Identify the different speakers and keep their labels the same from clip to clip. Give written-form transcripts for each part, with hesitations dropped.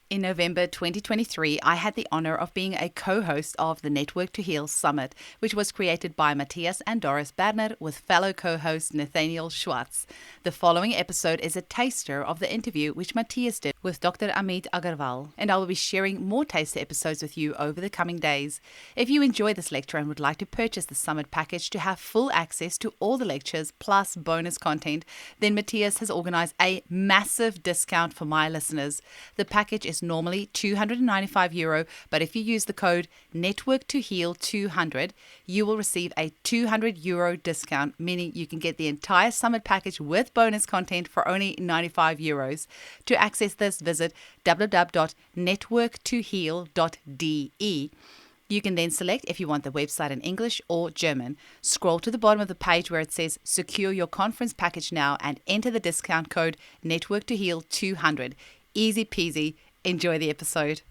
Speaker 1: In November 2023, I had the honor of being a co-host of the Network to Heal Summit, which was created by Mathias and Doris Berner with fellow co-host Nathaneal Schwartz. The following episode is a taster of the interview which Mathias did with Dr. Ameet Aggarwal, and I will be sharing more taster episodes with you over the coming days. If you enjoy this lecture and would like to purchase the Summit package to have full access to all the lectures plus bonus content, then Mathias has organized a massive discount for my listeners. The package is normally €295, but if you use the code NETWORK2HEAL200, you will receive a €200 discount, meaning you can get the entire Summit package with bonus content for only €95. To access this, visit www.networktoheal.de. You can then select if you want the website in English or German. Scroll to the bottom of the page where it says secure your conference package now and enter the discount code NETWORK2HEAL200. Easy peasy. Enjoy the episode.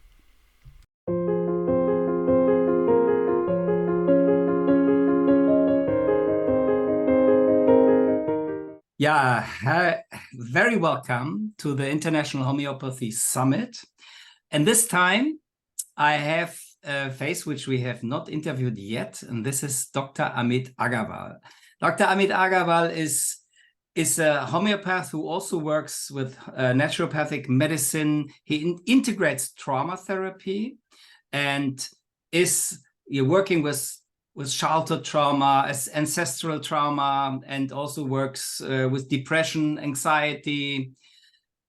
Speaker 2: Very welcome to the International Homeopathy Summit. And this time I have a face which we have not interviewed yet, and this is Dr. Ameet Aggarwal. Dr. Ameet Aggarwal is a homeopath who also works with naturopathic medicine. He integrates trauma therapy and is working with childhood trauma, ancestral trauma, and also works with depression, anxiety,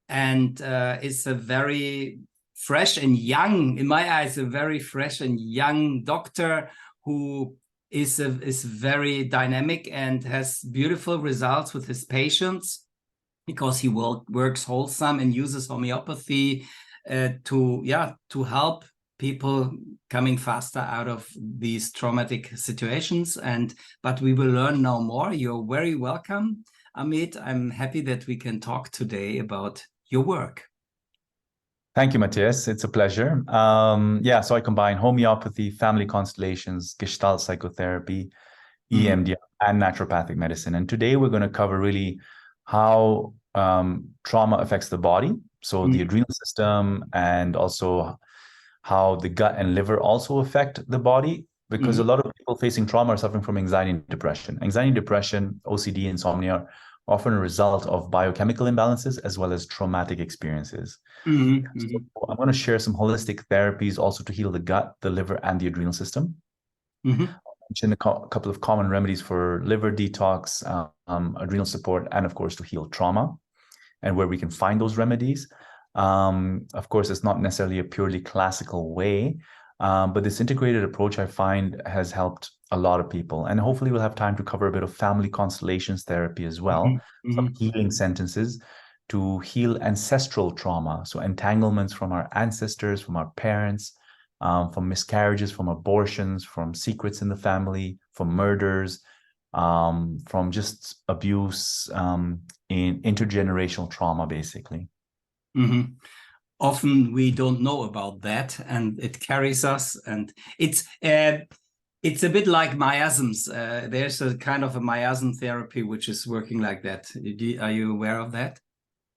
Speaker 2: and is a very fresh and young, in my eyes, a very fresh and young doctor who is very dynamic and has beautiful results with his patients because he works wholesome and uses homeopathy to help people coming faster out of these traumatic situations. But we will learn now more. You're very welcome, Ameet. I'm happy that we can talk today about your work.
Speaker 3: Thank you, Matthias. It's a pleasure. So I combine homeopathy, family constellations, Gestalt psychotherapy, EMDR, and naturopathic medicine. And today we're going to cover really how trauma affects the body, so the adrenal system, and also how the gut and liver also affect the body, because a lot of people facing trauma are suffering from anxiety and depression. Anxiety and depression, OCD, insomnia, often a result of biochemical imbalances as well as traumatic experiences. So I'm going to share some holistic therapies also to heal the gut, the liver, and the adrenal system. I'll mention a couple of common remedies for liver detox, adrenal support, and of course to heal trauma, and where we can find those remedies. Of course, it's not necessarily a purely classical way, but this integrated approach I find has helped a lot of people. And hopefully we'll have time to cover a bit of family constellations therapy as well, some healing sentences to heal ancestral trauma. So entanglements from our ancestors, from our parents, from miscarriages, from abortions, from secrets in the family, from murders, from just abuse, in intergenerational trauma, basically.
Speaker 2: Often we don't know about that, and it carries us, and it's a bit like miasms. There's a kind of a miasm therapy which is working like that. Are you aware of that?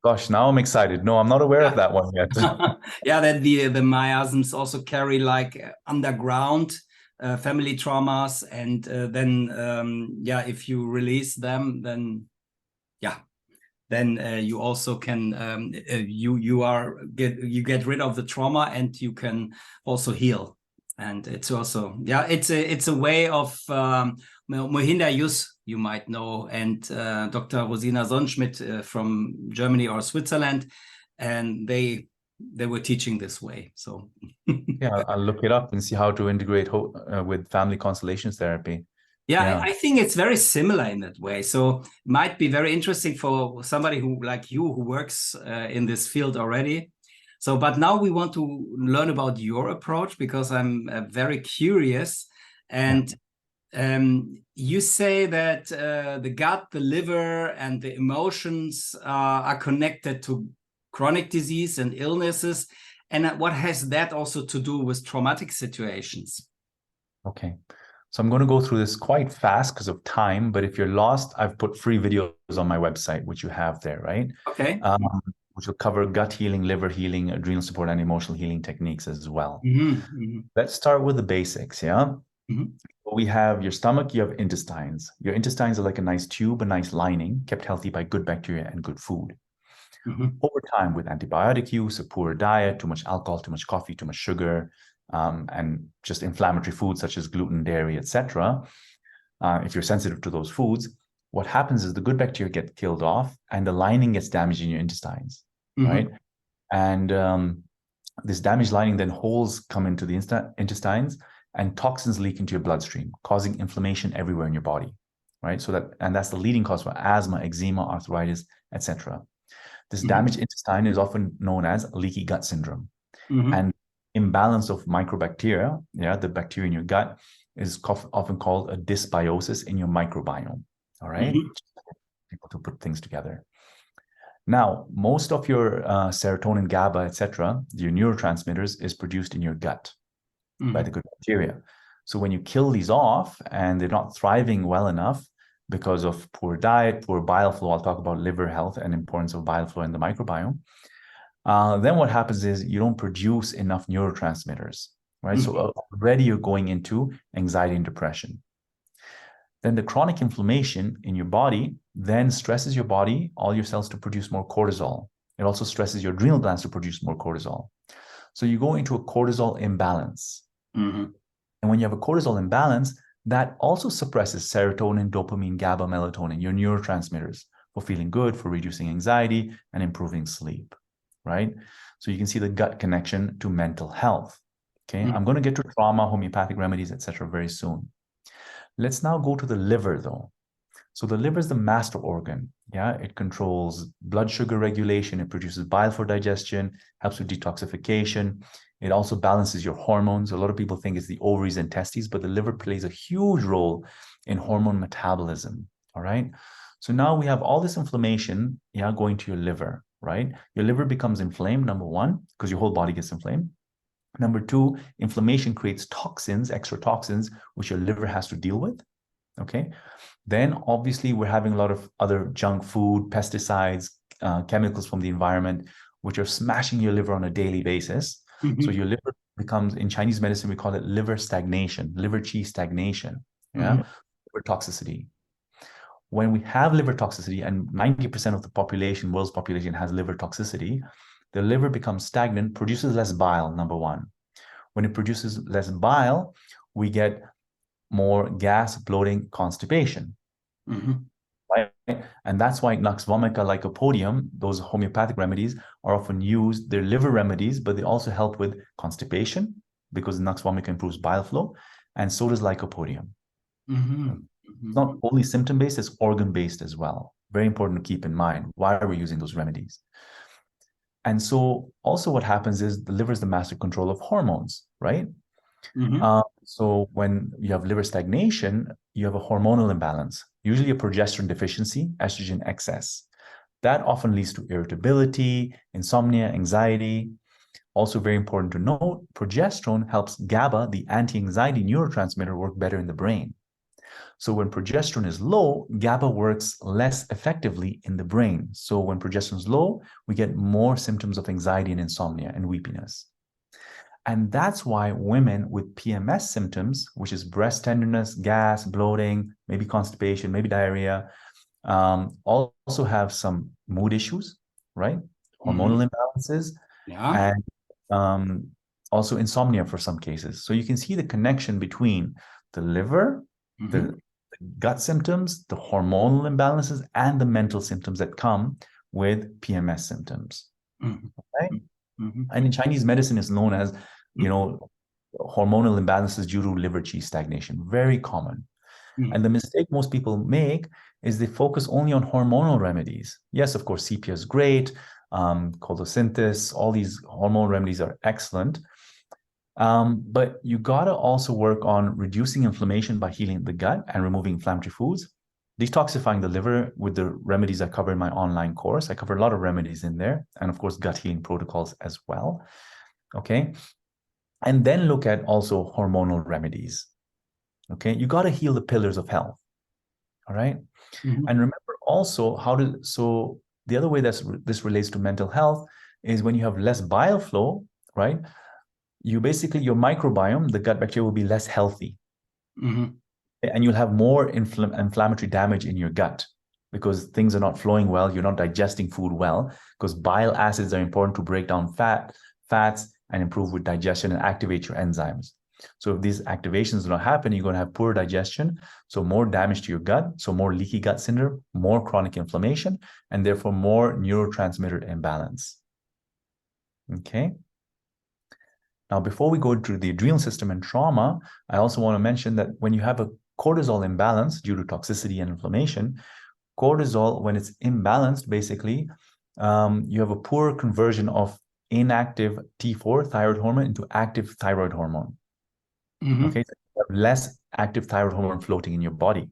Speaker 3: Gosh, now I'm excited. No, I'm not aware of that one yet.
Speaker 2: That the miasms also carry like underground family traumas, and then if you release them, then you also can you get rid of the trauma, and you can also heal. And it's also it's a way of Mohinder Yus, you might know, and Dr. Rosina Sonnenschmidt from Germany or Switzerland, and they were teaching this way. So
Speaker 3: I'll look it up and see how to integrate with family constellations therapy.
Speaker 2: I think it's very similar in that way. So it might be very interesting for somebody who like you who works in this field already. So, but now we want to learn about your approach, because I'm very curious. And you say that the gut, the liver, and the emotions are connected to chronic disease and illnesses. And what has that also to do with traumatic situations?
Speaker 3: Okay. So I'm going to go through this quite fast because of time, but if you're lost, I've put free videos on my website, which you have there, right?
Speaker 2: Okay.
Speaker 3: which will cover gut healing, liver healing, adrenal support, and emotional healing techniques as well.
Speaker 2: Mm-hmm.
Speaker 3: Let's start with the basics, yeah?
Speaker 2: Mm-hmm.
Speaker 3: We have your stomach, you have intestines. Your intestines are like a nice tube, a nice lining, kept healthy by good bacteria and good food.
Speaker 2: Mm-hmm.
Speaker 3: Over time, with antibiotic use, a poor diet, too much alcohol, too much coffee, too much sugar, and just inflammatory foods such as gluten, dairy, etc. If you're sensitive to those foods, what happens is the good bacteria get killed off and the lining gets damaged in your intestines, right? And this damaged lining, then holes come into the intestines and toxins leak into your bloodstream, causing inflammation everywhere in your body, right? And that's the leading cause for asthma, eczema, arthritis, etc. This damaged intestine is often known as leaky gut syndrome. And imbalance of microbacteria, the bacteria in your gut, is often called a dysbiosis in your microbiome. All right, people to put things together. Now, most of your serotonin, GABA, etc., your neurotransmitters, is produced in your gut by the good bacteria. So when you kill these off and they're not thriving well enough because of poor diet, poor bile flow, I'll talk about liver health and importance of bile flow in the microbiome. Then what happens is you don't produce enough neurotransmitters, right? So already you're going into anxiety and depression. Then the chronic inflammation in your body then stresses your body, all your cells, to produce more cortisol. It also stresses your adrenal glands to produce more cortisol. So you go into a cortisol imbalance. And when you have a cortisol imbalance, that also suppresses serotonin, dopamine, GABA, melatonin, your neurotransmitters, for feeling good, for reducing anxiety and improving sleep, right? So you can see the gut connection to mental health. Okay, I'm going to get to trauma, homeopathic remedies, etc. very soon. Let's now go to the liver, though. So the liver is the master organ. Yeah, it controls blood sugar regulation. It produces bile for digestion, helps with detoxification. It also balances your hormones. A lot of people think it's the ovaries and testes, but the liver plays a huge role in hormone metabolism. All right. So now we have all this inflammation, going to your liver, right? Your liver becomes inflamed, number one, because your whole body gets inflamed. Number two, inflammation creates toxins, extra toxins, which your liver has to deal with. Okay. Then obviously we're having a lot of other junk food, pesticides, chemicals from the environment, which are smashing your liver on a daily basis. So your liver becomes, in Chinese medicine, we call it liver stagnation, liver qi stagnation, liver toxicity. When we have liver toxicity, and 90% of the population, world's population, has liver toxicity, the liver becomes stagnant, produces less bile, number one. When it produces less bile, we get more gas, bloating, constipation. Right? And that's why Nux vomica, lycopodium, those homeopathic remedies are often used. They're liver remedies, but they also help with constipation because Nux vomica improves bile flow, and so does lycopodium. It's not only symptom-based, it's organ-based as well. Very important to keep in mind. Why are we using those remedies? And so also what happens is the liver is the master control of hormones, right? So when you have liver stagnation, you have a hormonal imbalance, usually a progesterone deficiency, estrogen excess. That often leads to irritability, insomnia, anxiety. Also very important to note, progesterone helps GABA, the anti-anxiety neurotransmitter, work better in the brain. So when progesterone is low, GABA works less effectively in the brain. So when progesterone is low, we get more symptoms of anxiety and insomnia and weepiness. And that's why women with PMS symptoms, which is breast tenderness, gas, bloating, maybe constipation, maybe diarrhea, also have some mood issues, right? Hormonal imbalances, and also insomnia for some cases. So you can see the connection between the liver, the gut symptoms, the hormonal imbalances, and the mental symptoms that come with PMS symptoms. Right? And in Chinese medicine, it's known as, hormonal imbalances due to liver qi stagnation. Very common. And the mistake most people make is they focus only on hormonal remedies. Yes, of course, CPR is great. Chondrosynthesis, all these hormonal remedies are excellent. But you got to also work on reducing inflammation by healing the gut and removing inflammatory foods, detoxifying the liver with the remedies I cover in my online course. I cover a lot of remedies in there, and of course, gut healing protocols as well. Okay. And then look at also hormonal remedies. Okay. You got to heal the pillars of health. All right. And remember also so the other way this relates to mental health is when you have less bile flow, right? Your microbiome, the gut bacteria, will be less healthy. And you'll have more inflammatory damage in your gut because things are not flowing well. You're not digesting food well because bile acids are important to break down fats and improve with digestion and activate your enzymes. So if these activations do not happen, you're going to have poor digestion, so more damage to your gut, so more leaky gut syndrome, more chronic inflammation, and therefore more neurotransmitter imbalance. Okay. Now, before we go to the adrenal system and trauma, I also want to mention that when you have a cortisol imbalance due to toxicity and inflammation, cortisol, when it's imbalanced, basically, you have a poor conversion of inactive T4 thyroid hormone into active thyroid hormone. Okay, so you have less active thyroid hormone floating in your body.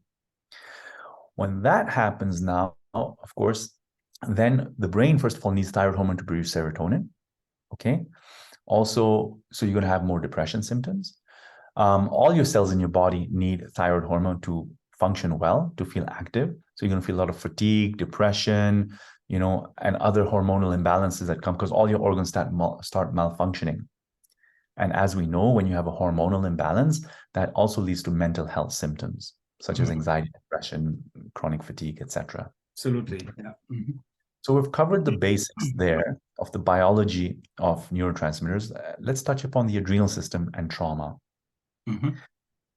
Speaker 3: When that happens now, of course, then the brain, first of all, needs thyroid hormone to produce serotonin. Okay. Also, so you're going to have more depression symptoms. All your cells in your body need thyroid hormone to function well, to feel active. So you're going to feel a lot of fatigue, depression, and other hormonal imbalances that come because all your organs start malfunctioning. And as we know, when you have a hormonal imbalance, that also leads to mental health symptoms, such as anxiety, depression, chronic fatigue, etc.
Speaker 2: Absolutely. Yeah.
Speaker 3: So we've covered the basics there of the biology of neurotransmitters. Let's touch upon the adrenal system and trauma.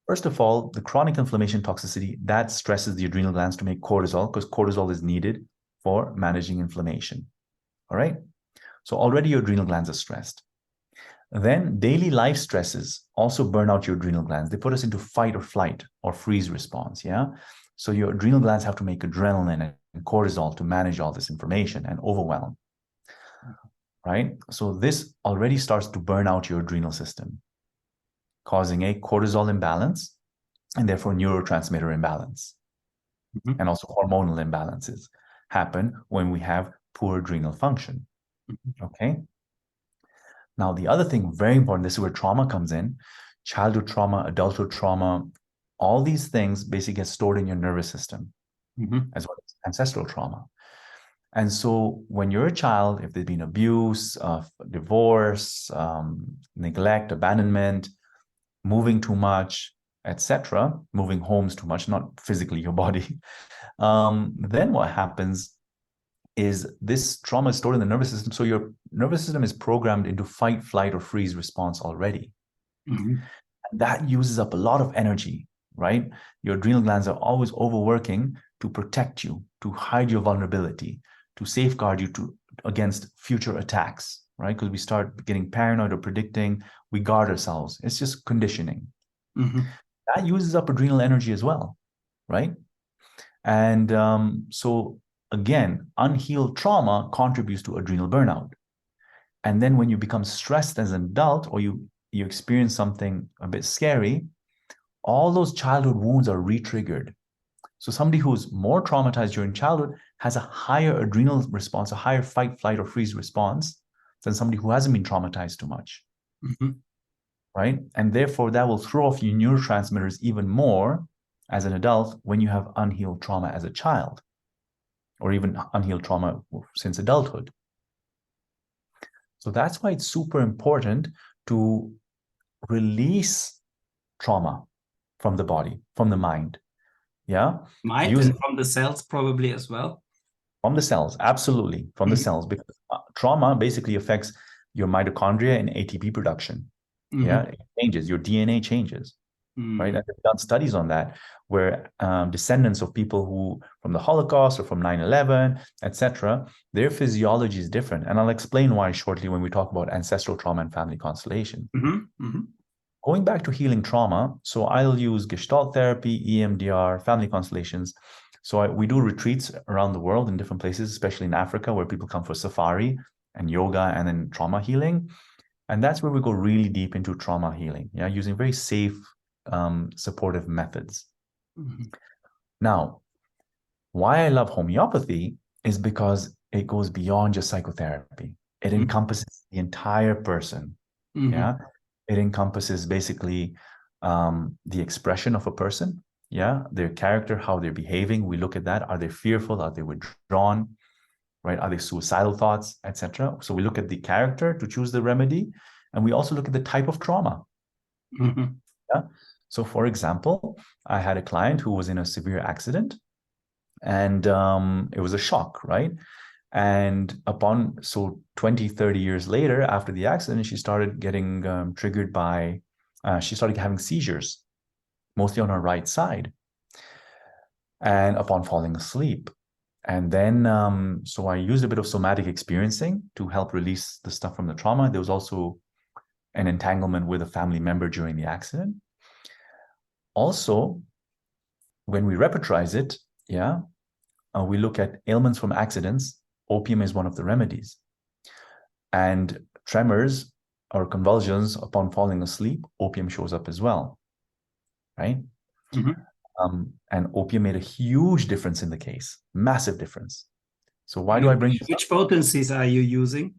Speaker 3: First of all, the chronic inflammation toxicity, that stresses the adrenal glands to make cortisol because cortisol is needed for managing inflammation. All right. So already your adrenal glands are stressed. Then daily life stresses also burn out your adrenal glands. They put us into fight or flight or freeze response. Yeah. So your adrenal glands have to make adrenaline and cortisol to manage all this information and overwhelm. Right. So this already starts to burn out your adrenal system, causing a cortisol imbalance and therefore neurotransmitter imbalance. And also hormonal imbalances happen when we have poor adrenal function. Okay. Now, the other thing, very important, this is where trauma comes in. Childhood trauma, adulthood trauma, all these things basically get stored in your nervous system, as well as ancestral trauma. And so when you're a child, if there's been abuse, divorce, neglect, abandonment, moving too much, etc., moving homes too much, not physically your body, then what happens is this trauma is stored in the nervous system. So your nervous system is programmed into fight, flight, or freeze response already. And that uses up a lot of energy, right? Your adrenal glands are always overworking to protect you, to hide your vulnerability, to safeguard you against future attacks, right? Because we start getting paranoid or predicting, we guard ourselves. It's just conditioning. That uses up adrenal energy as well, right? And so again, unhealed trauma contributes to adrenal burnout. And then when you become stressed as an adult or you experience something a bit scary, all those childhood wounds are re-triggered. So somebody who's more traumatized during childhood has a higher adrenal response, a higher fight, flight, or freeze response than somebody who hasn't been traumatized too much. Right? And therefore, that will throw off your neurotransmitters even more as an adult when you have unhealed trauma as a child, or even unhealed trauma since adulthood. So that's why it's super important to release trauma from the body, from the mind. Yeah.
Speaker 2: Mind and from the cells probably as well.
Speaker 3: From the cells, absolutely. From the cells, because trauma basically affects your mitochondria and ATP production. Yeah. It changes, your DNA changes. Right. And they've done studies on that where descendants of people who from the Holocaust or from 9/11, etc., their physiology is different. And I'll explain why shortly when we talk about ancestral trauma and family constellation. Going back to healing trauma, so I'll use Gestalt therapy, EMDR, family constellations. So we do retreats around the world in different places, especially in Africa, where people come for safari and yoga and then trauma healing. And that's where we go really deep into trauma healing, yeah, using very safe, supportive methods. Now, why I love homeopathy is because it goes beyond just psychotherapy. It encompasses the entire person. Yeah. It encompasses basically the expression of a person, yeah, their character, how they're behaving. We look at that. Are they fearful? Are they withdrawn? right? Are they suicidal thoughts, etc.? So we look at the character to choose the remedy, and we also look at the type of trauma.
Speaker 2: Mm-hmm.
Speaker 3: Yeah. So, for example, I had a client who was in a severe accident, and it was a shock, right? And so 20, 30 years later, after the accident, she started getting triggered by, she started having seizures, mostly on her right side, and upon falling asleep. And then, so I used a bit of somatic experiencing to help release the stuff from the trauma. There was also an entanglement with a family member during the accident. Also, when we repertorize it, we look at ailments from accidents. Opium is one of the remedies. And tremors or convulsions upon falling asleep, opium shows up as well, right?
Speaker 2: Mm-hmm.
Speaker 3: And opium made a huge difference in the case, massive difference. So why do I bring
Speaker 2: which potencies are you using?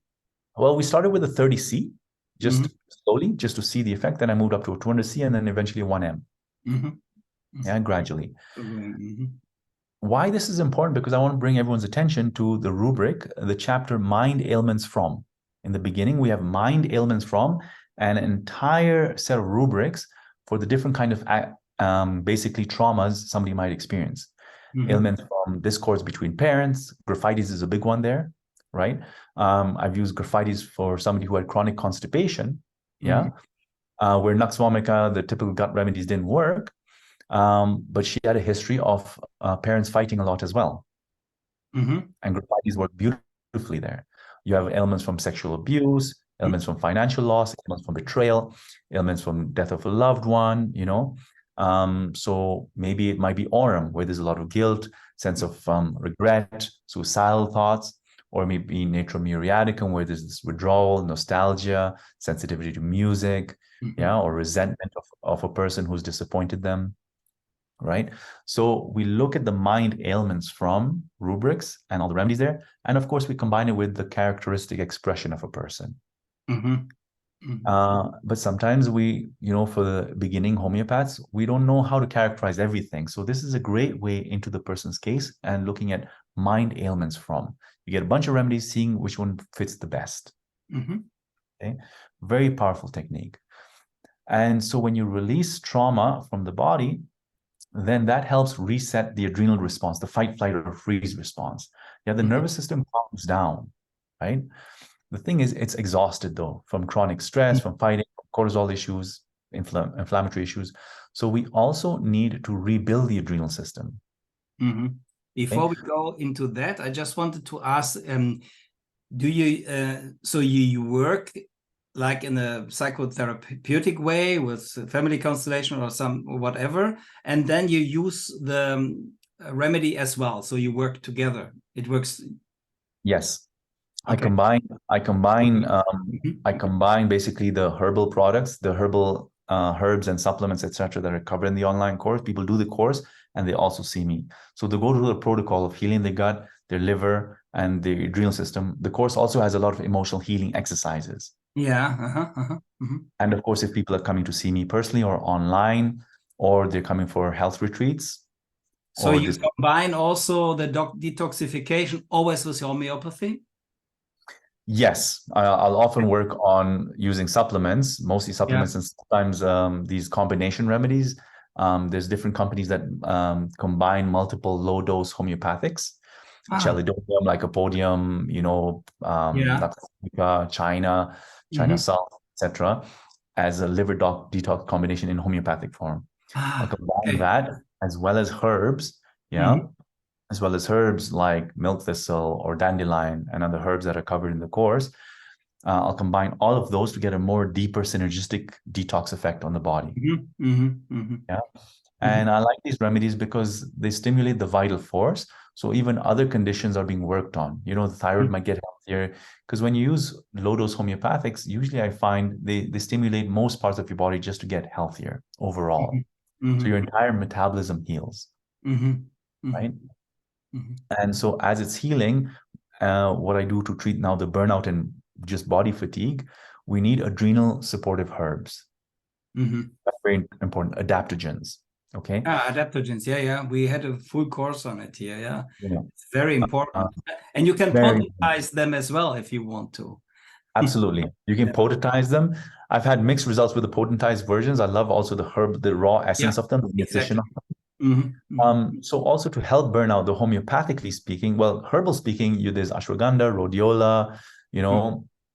Speaker 3: Well, we started with a 30C, just slowly, just to see the effect. Then I moved up to a 200C and then eventually 1M. Yeah, gradually. Why this is important? Because I want to bring everyone's attention to the rubric, the chapter Mind Ailments From. In the beginning, we have Mind Ailments From, and an entire set of rubrics for the different kind of basically traumas somebody might experience. Ailments from discords between parents. Graphites is a big one there, right? I've used graphites for somebody who had chronic constipation, where Nux vomica, the typical gut remedies didn't work. But she had a history of parents fighting a lot as well. And graphites work beautifully there. You have ailments from sexual abuse, ailments from financial loss, ailments from betrayal, ailments from death of a loved one, so maybe it might be aurum, where there's a lot of guilt, sense of regret, suicidal thoughts, or maybe natrum muriaticum, where there's this withdrawal, nostalgia, sensitivity to music, or resentment of a person who's disappointed them. Right. So we look at the mind ailments from rubrics and all the remedies there. And of course, we combine it with the characteristic expression of a person. But sometimes we, for the beginning homeopaths, we don't know how to characterize everything. So this is a great way into the person's case and looking at mind ailments from. You get a bunch of remedies, seeing which one fits the best. Okay. Very powerful technique. And so when you release trauma from the body, then that helps reset the adrenal response, the fight, flight, or freeze response. Yeah, the nervous system calms down, right? The thing is, it's exhausted though, from chronic stress, from fighting, cortisol issues, inflammatory issues. So we also need to rebuild the adrenal system.
Speaker 2: Before we go into that, I just wanted to ask, do you, so you work like in a psychotherapeutic way with family constellation or whatever, and then you use the remedy as well. So you work together. It works.
Speaker 3: Yes.
Speaker 2: Okay.
Speaker 3: I combine basically the herbal products, the herbal herbs and supplements, etc., that are covered in the online course. People do the course and they also see me. So they go through the protocol of healing the gut, their liver, and the adrenal system. The course also has a lot of emotional healing exercises. And of course, if people are coming to see me personally or online, or they're coming for health retreats.
Speaker 2: So you combine also the detoxification always with homeopathy?
Speaker 3: Yes, I'll often work on using supplements, mostly supplements, and sometimes these combination remedies. There's different companies that combine multiple low-dose homeopathics. Chelidonium, Lycopodium, China South, etc., as a liver detox combination in homeopathic form. I'll combine that as well as herbs, as well as herbs like milk thistle or dandelion and other herbs that are covered in the course. I'll combine all of those to get a more deeper synergistic detox effect on the body. And I like these remedies because they stimulate the vital force. So even other conditions are being worked on. The thyroid might get healthier, because when you use low-dose homeopathics, usually I find they stimulate most parts of your body just to get healthier overall. So your entire metabolism heals, right? And so as it's healing, what I do to treat now the burnout and just body fatigue, we need adrenal supportive herbs. That's very important, adaptogens. Okay.
Speaker 2: Adaptogens. Yeah. We had a full course on it here. Yeah.
Speaker 3: Yeah.
Speaker 2: It's very important. And you can
Speaker 3: Very
Speaker 2: potentialize them as well if you want to.
Speaker 3: Absolutely. You can potentize them. I've had mixed results with the potentized versions. I love also the raw essence of them, the nutrition of them. So also to help burn out, the homeopathically speaking, well, herbal speaking, there's ashwagandha, rhodiola,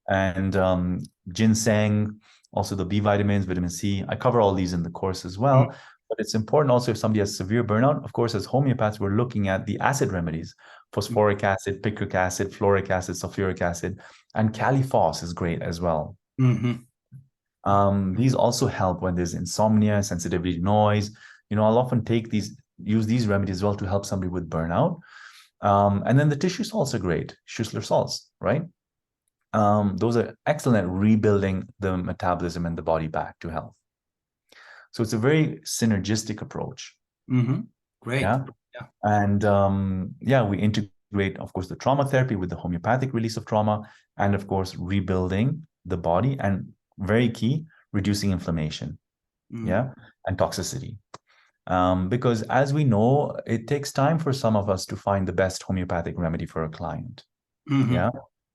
Speaker 3: and ginseng, also the B vitamins, vitamin C. I cover all these in the course as well. But it's important also if somebody has severe burnout, of course, as homeopaths, we're looking at the acid remedies, phosphoric acid, picric acid, fluoric acid, sulfuric acid, and caliphos is great as well. These also help when there's insomnia, sensitivity to noise. I'll often use these remedies as well to help somebody with burnout. And then the tissue salts are great, Schussler salts, right? Those are excellent at rebuilding the metabolism and the body back to health. So it's a very synergistic approach.
Speaker 2: Great.
Speaker 3: Yeah. And we integrate, of course, the trauma therapy with the homeopathic release of trauma, and of course, rebuilding the body, and very key, reducing inflammation, and toxicity. Because as we know, it takes time for some of us to find the best homeopathic remedy for a client. Yeah.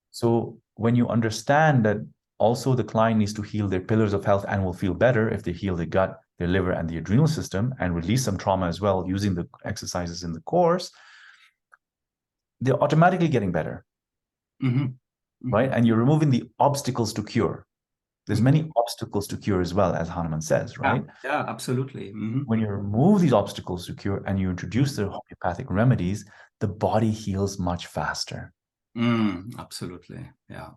Speaker 3: So when you understand that also the client needs to heal their pillars of health and will feel better if they heal the gut, their liver, and the adrenal system, and release some trauma as well using the exercises in the course, they're automatically getting better. Right? And you're removing the obstacles to cure. There's many obstacles to cure as well, as Hahnemann says, right?
Speaker 2: Yeah, absolutely.
Speaker 3: When you remove these obstacles to cure and you introduce the homeopathic remedies, the body heals much faster.
Speaker 2: Absolutely. Yeah.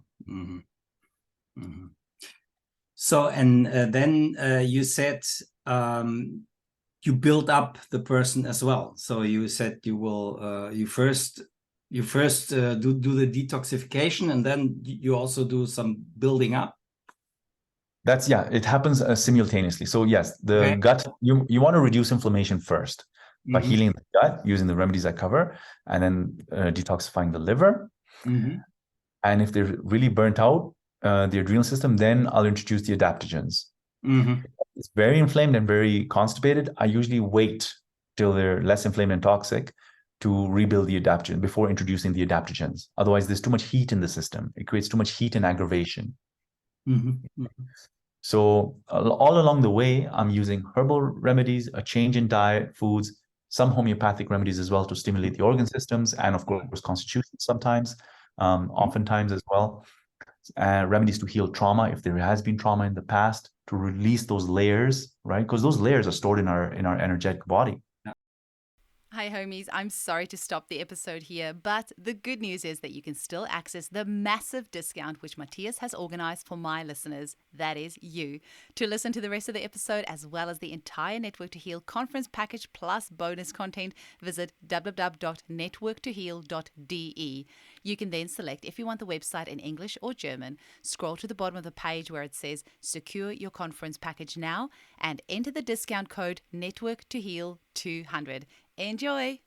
Speaker 2: So, and then you said you build up the person as well. So you said you will you first do the detoxification, and then you also do some building up.
Speaker 3: It happens simultaneously. So yes, the gut, you want to reduce inflammation first by healing the gut using the remedies I cover, and then detoxifying the liver. And if they're really burnt out, the adrenal system, then I'll introduce the adaptogens. It's very inflamed and very constipated. I usually wait till they're less inflamed and toxic to rebuild the adaptogen before introducing the adaptogens. Otherwise, there's too much heat in the system. It creates too much heat and aggravation. So all along the way, I'm using herbal remedies, a change in diet, foods, some homeopathic remedies as well to stimulate the organ systems, and of course, constitution sometimes, oftentimes as well. Remedies to heal trauma if there has been trauma in the past, to release those layers, right? Because those layers are stored in our energetic body.
Speaker 1: Hi homies, I'm sorry to stop the episode here, but the good news is that you can still access the massive discount which Mathias has organized for my listeners, that is you. To listen to the rest of the episode as well as the entire Network to Heal conference package plus bonus content, visit www.networktoheal.de. You can then select if you want the website in English or German, scroll to the bottom of the page where it says secure your conference package now, and enter the discount code Network to Heal 200. Enjoy!